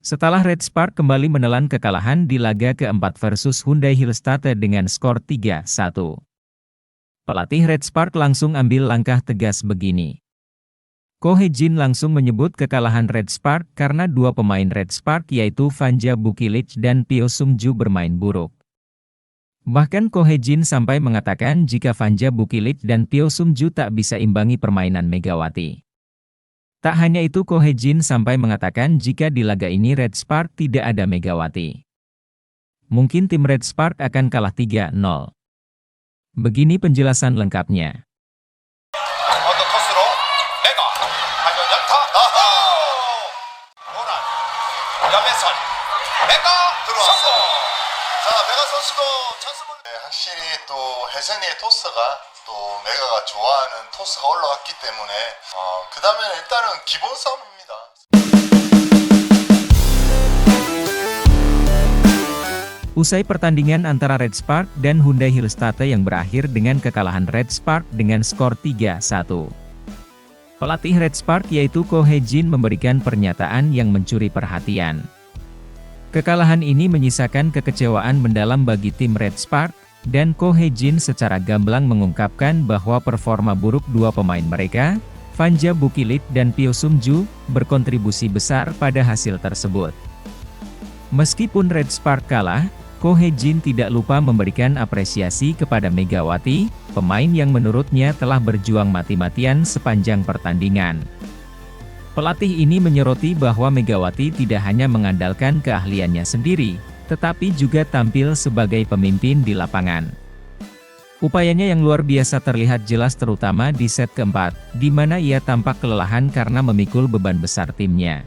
Setelah Red Spark kembali menelan kekalahan di laga keempat versus Hyundai Hillestate dengan skor 3-1. Pelatih Red Spark langsung ambil langkah tegas begini. Ko Hee-jin langsung menyebut kekalahan Red Spark karena dua pemain Red Spark yaitu Vanja Bukilic dan Pyo Sung-ju bermain buruk. Bahkan Ko Hee-jin sampai mengatakan jika Vanja Bukilic dan Pyo Sung-ju tak bisa imbangi permainan Megawati. Tak hanya itu, Ko Hee-jin sampai mengatakan jika di laga ini Red Spark tidak ada Megawati, mungkin tim Red Spark akan kalah 3-0. Begini penjelasan lengkapnya. 확실히 또 혜선이의 토스가 또 메가가 좋아하는 토스가 올라왔기 때문에 그 다음에는 일단은 기본 싸움입니다. Usai pertandingan antara Red Spark dan Hyundai Hillestate yang berakhir dengan kekalahan Red Spark dengan skor 3-1. Pelatih Red Spark yaitu Ko Hee-jin memberikan pernyataan yang mencuri perhatian. Kekalahan ini menyisakan kekecewaan mendalam bagi tim Red Spark, dan Ko Hee-jin secara gamblang mengungkapkan bahwa performa buruk dua pemain mereka, Vanja Bukilic dan Pyo Sung-ju, berkontribusi besar pada hasil tersebut. Meskipun Red Spark kalah, Ko Hee-jin tidak lupa memberikan apresiasi kepada Megawati, pemain yang menurutnya telah berjuang mati-matian sepanjang pertandingan. Pelatih ini menyoroti bahwa Megawati tidak hanya mengandalkan keahliannya sendiri, tetapi juga tampil sebagai pemimpin di lapangan. Upayanya yang luar biasa terlihat jelas terutama di set keempat, di mana ia tampak kelelahan karena memikul beban besar timnya.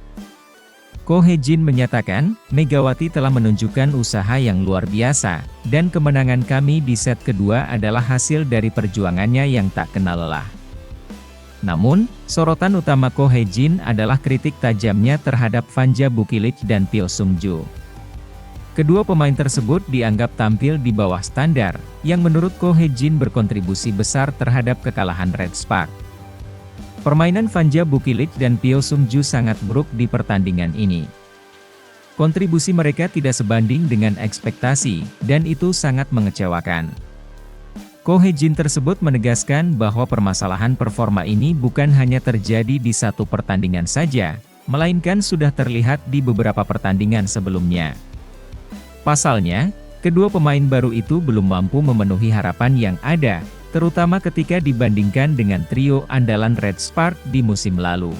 Ko Hee-jin menyatakan, Megawati telah menunjukkan usaha yang luar biasa, dan kemenangan kami di set kedua adalah hasil dari perjuangannya yang tak kenal lelah. Namun, sorotan utama Ko Hee-jin adalah kritik tajamnya terhadap Vanja Bukilic dan Pyo Sung-ju. Kedua pemain tersebut dianggap tampil di bawah standar, yang menurut Ko Hee-jin berkontribusi besar terhadap kekalahan Red Spark. Permainan Vanja Bukilic dan Pyo Sung-ju sangat buruk di pertandingan ini. Kontribusi mereka tidak sebanding dengan ekspektasi, dan itu sangat mengecewakan. Ko Hee-jin tersebut menegaskan bahwa permasalahan performa ini bukan hanya terjadi di satu pertandingan saja, melainkan sudah terlihat di beberapa pertandingan sebelumnya. Pasalnya, kedua pemain baru itu belum mampu memenuhi harapan yang ada, terutama ketika dibandingkan dengan trio andalan Red Spark di musim lalu.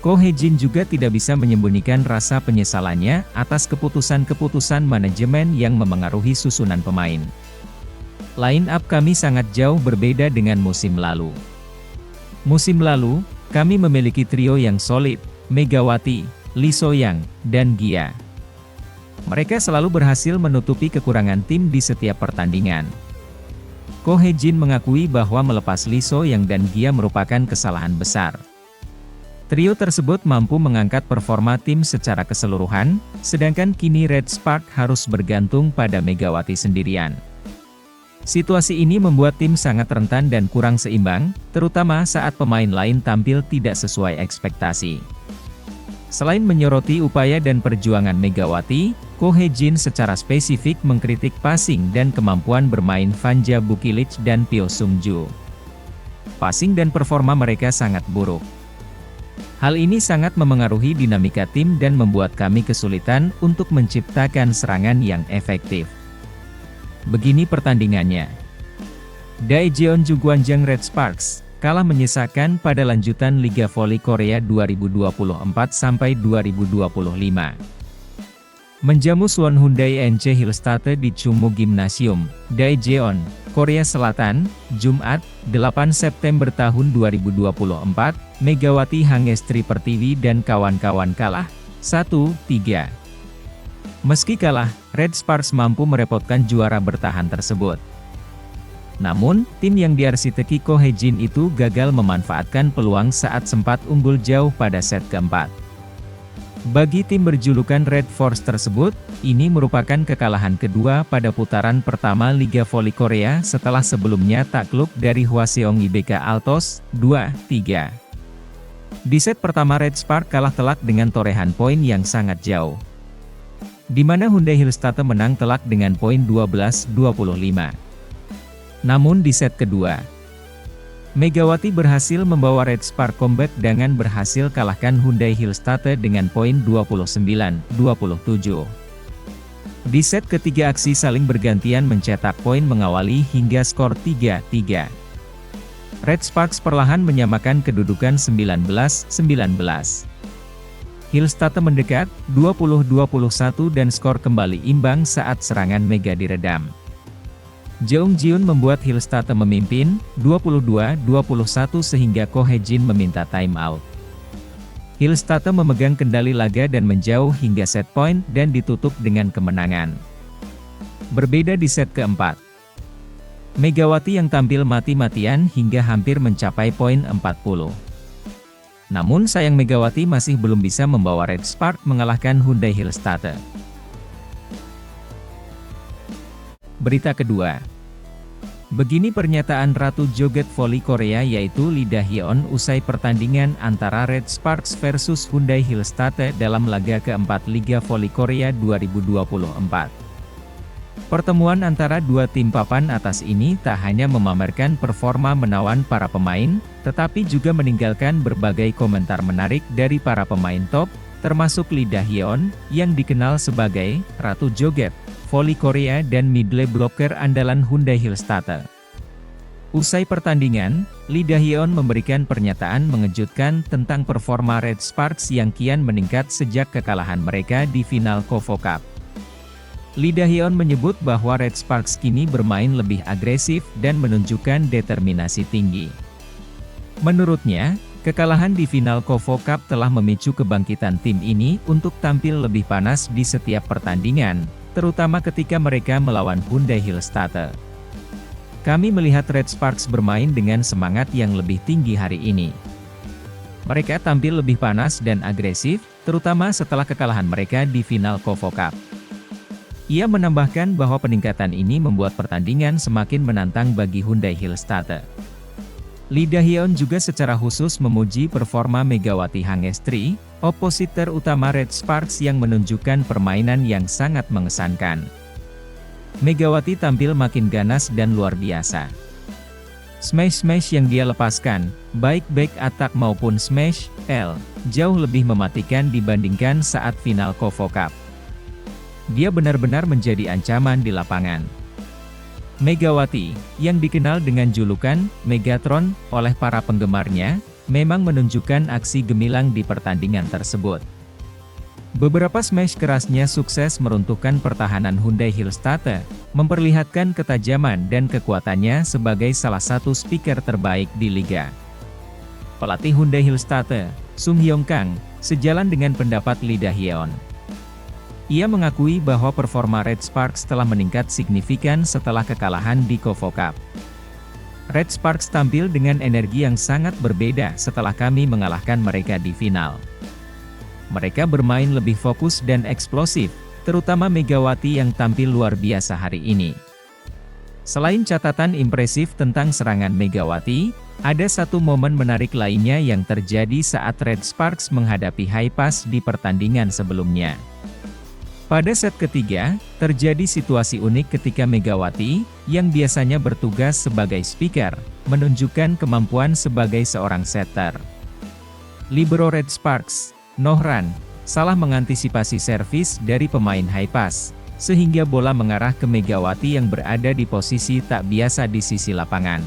Ko Hee-jin juga tidak bisa menyembunyikan rasa penyesalannya atas keputusan-keputusan manajemen yang memengaruhi susunan pemain. Line up kami sangat jauh berbeda dengan musim lalu. Musim lalu, kami memiliki trio yang solid, Megawati, Lee So-young, dan Gia. Mereka selalu berhasil menutupi kekurangan tim di setiap pertandingan. Ko Hee-jin mengakui bahwa melepas Lee So-young dan Gia merupakan kesalahan besar. Trio tersebut mampu mengangkat performa tim secara keseluruhan, sedangkan kini Red Spark harus bergantung pada Megawati sendirian. Situasi ini membuat tim sangat rentan dan kurang seimbang, terutama saat pemain lain tampil tidak sesuai ekspektasi. Selain menyoroti upaya dan perjuangan Megawati, Ko Hee-jin secara spesifik mengkritik passing dan kemampuan bermain Vanja Bukilic dan Pyo Sung-ju. Passing dan performa mereka sangat buruk. Hal ini sangat memengaruhi dinamika tim dan membuat kami kesulitan untuk menciptakan serangan yang efektif. Begini pertandingannya. Daejeon Jugwonjang Red Sparks kalah menyisakan pada lanjutan Liga Voli Korea 2024-2025. Menjamu Suwon Hyundai NC Hillestate di Chungmu Gymnasium, Daejeon, Korea Selatan, Jumat, 8 September tahun 2024, Megawati Hangestri Pertiwi dan kawan-kawan kalah 1-3. Meski kalah, Red Sparks mampu merepotkan juara bertahan tersebut. Namun, tim yang diarsiteki Ko Hee-jin itu gagal memanfaatkan peluang saat sempat unggul jauh pada set keempat. Bagi tim berjulukan Red Force tersebut, ini merupakan kekalahan kedua pada putaran pertama Liga Voli Korea setelah sebelumnya takluk dari Hwaseong IBK Altos, 2-3. Di set pertama Red Spark kalah telak dengan torehan poin yang sangat jauh, di mana Hyundai Hillstatter menang telak dengan poin 12-25. Namun di set kedua, Megawati berhasil membawa Red Spark comeback dengan berhasil kalahkan Hyundai Hillstatter dengan poin 29-27. Di set ketiga aksi saling bergantian mencetak poin mengawali hingga skor 3-3. Red Sparks perlahan menyamakan kedudukan 19-19. Hillstatter mendekat, 20-21 dan skor kembali imbang saat serangan Mega diredam. Jeong Jiun membuat Hillstatter memimpin, 22-21 sehingga Ko Hye-jin meminta time out. Hillstatter memegang kendali laga dan menjauh hingga set point dan ditutup dengan kemenangan. Berbeda di set keempat, Megawati yang tampil mati-matian hingga hampir mencapai poin 40. Namun sayang Megawati masih belum bisa membawa Red Spark mengalahkan Hyundai Hillstatter. Berita kedua. Begini pernyataan Ratu Joget Voli Korea yaitu Lee Da-hyeon usai pertandingan antara Red Sparks versus Hyundai Hillstatter dalam laga keempat Liga Voli Korea 2024. Pertemuan antara dua tim papan atas ini tak hanya memamerkan performa menawan para pemain, tetapi juga meninggalkan berbagai komentar menarik dari para pemain top, termasuk Lee Da-hyeon, yang dikenal sebagai Ratu Joget Voli Korea dan middle blocker andalan Hyundai Hillstatter. Usai pertandingan, Lee Da-hyeon memberikan pernyataan mengejutkan tentang performa Red Sparks yang kian meningkat sejak kekalahan mereka di final KOFO Cup. Lee Da-hyeon menyebut bahwa Red Sparks kini bermain lebih agresif dan menunjukkan determinasi tinggi. Menurutnya, kekalahan di final KOFO Cup telah memicu kebangkitan tim ini untuk tampil lebih panas di setiap pertandingan, terutama ketika mereka melawan Hyundai Hillstatter. Kami melihat Red Sparks bermain dengan semangat yang lebih tinggi hari ini. Mereka tampil lebih panas dan agresif, terutama setelah kekalahan mereka di final KOFO Cup. Ia menambahkan bahwa peningkatan ini membuat pertandingan semakin menantang bagi Hyundai Hillstatter. Lee Da-hyeon juga secara khusus memuji performa Megawati Hangestri, opositor utama Red Sparks yang menunjukkan permainan yang sangat mengesankan. Megawati tampil makin ganas dan luar biasa. Smash-smash yang dia lepaskan, baik back attack maupun smash, jauh lebih mematikan dibandingkan saat final KOFO Cup. Dia benar-benar menjadi ancaman di lapangan. Megawati, yang dikenal dengan julukan Megatron oleh para penggemarnya, memang menunjukkan aksi gemilang di pertandingan tersebut. Beberapa smash kerasnya sukses meruntuhkan pertahanan Hyundai Hillstatter, memperlihatkan ketajaman dan kekuatannya sebagai salah satu speaker terbaik di liga. Pelatih Hyundai Hillstatter, Sung Hyong Kang, sejalan dengan pendapat Lee Da-hyeon. Ia mengakui bahwa performa Red Sparks telah meningkat signifikan setelah kekalahan di KOFO Cup. Red Sparks tampil dengan energi yang sangat berbeda setelah kami mengalahkan mereka di final. Mereka bermain lebih fokus dan eksplosif, terutama Megawati yang tampil luar biasa hari ini. Selain catatan impresif tentang serangan Megawati, ada satu momen menarik lainnya yang terjadi saat Red Sparks menghadapi Haipas di pertandingan sebelumnya. Pada set ketiga, terjadi situasi unik ketika Megawati, yang biasanya bertugas sebagai speaker, menunjukkan kemampuan sebagai seorang setter. Libero Red Sparks, Nohran, salah mengantisipasi servis dari pemain Haipas, sehingga bola mengarah ke Megawati yang berada di posisi tak biasa di sisi lapangan.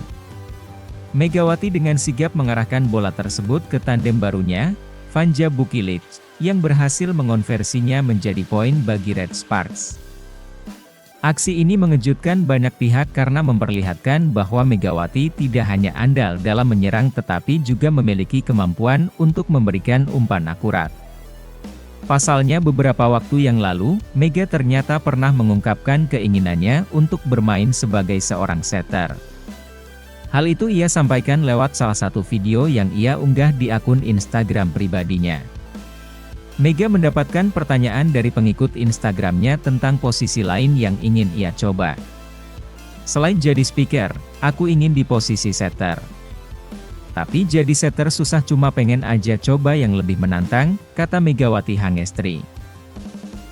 Megawati dengan sigap mengarahkan bola tersebut ke tandem barunya, Vanja Bukilic, yang berhasil mengonversinya menjadi poin bagi Red Sparks. Aksi ini mengejutkan banyak pihak karena memperlihatkan bahwa Megawati tidak hanya andal dalam menyerang tetapi juga memiliki kemampuan untuk memberikan umpan akurat. Pasalnya beberapa waktu yang lalu, Mega ternyata pernah mengungkapkan keinginannya untuk bermain sebagai seorang setter. Hal itu ia sampaikan lewat salah satu video yang ia unggah di akun Instagram pribadinya. Mega mendapatkan pertanyaan dari pengikut Instagramnya tentang posisi lain yang ingin ia coba. Selain jadi speaker, aku ingin di posisi setter. Tapi jadi setter susah, cuma pengen aja coba yang lebih menantang, kata Megawati Hangestri.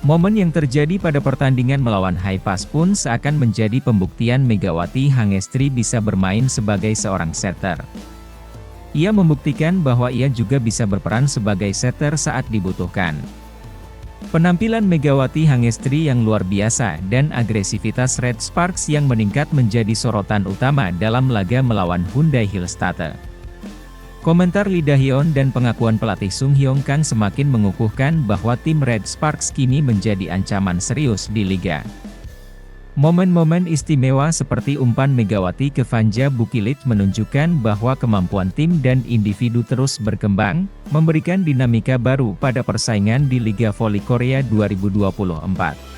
Momen yang terjadi pada pertandingan melawan Haifaz pun seakan menjadi pembuktian Megawati Hangestri bisa bermain sebagai seorang setter. Ia membuktikan bahwa ia juga bisa berperan sebagai setter saat dibutuhkan. Penampilan Megawati Hangestri yang luar biasa dan agresivitas Red Sparks yang meningkat menjadi sorotan utama dalam laga melawan Hyundai Hillstatte. Komentar Lee Da-hyun dan pengakuan pelatih Sung Hyong Kang semakin mengukuhkan bahwa tim Red Sparks kini menjadi ancaman serius di liga. Momen-momen istimewa seperti umpan Megawati ke Vanja Bukilit menunjukkan bahwa kemampuan tim dan individu terus berkembang, memberikan dinamika baru pada persaingan di Liga Voli Korea 2024.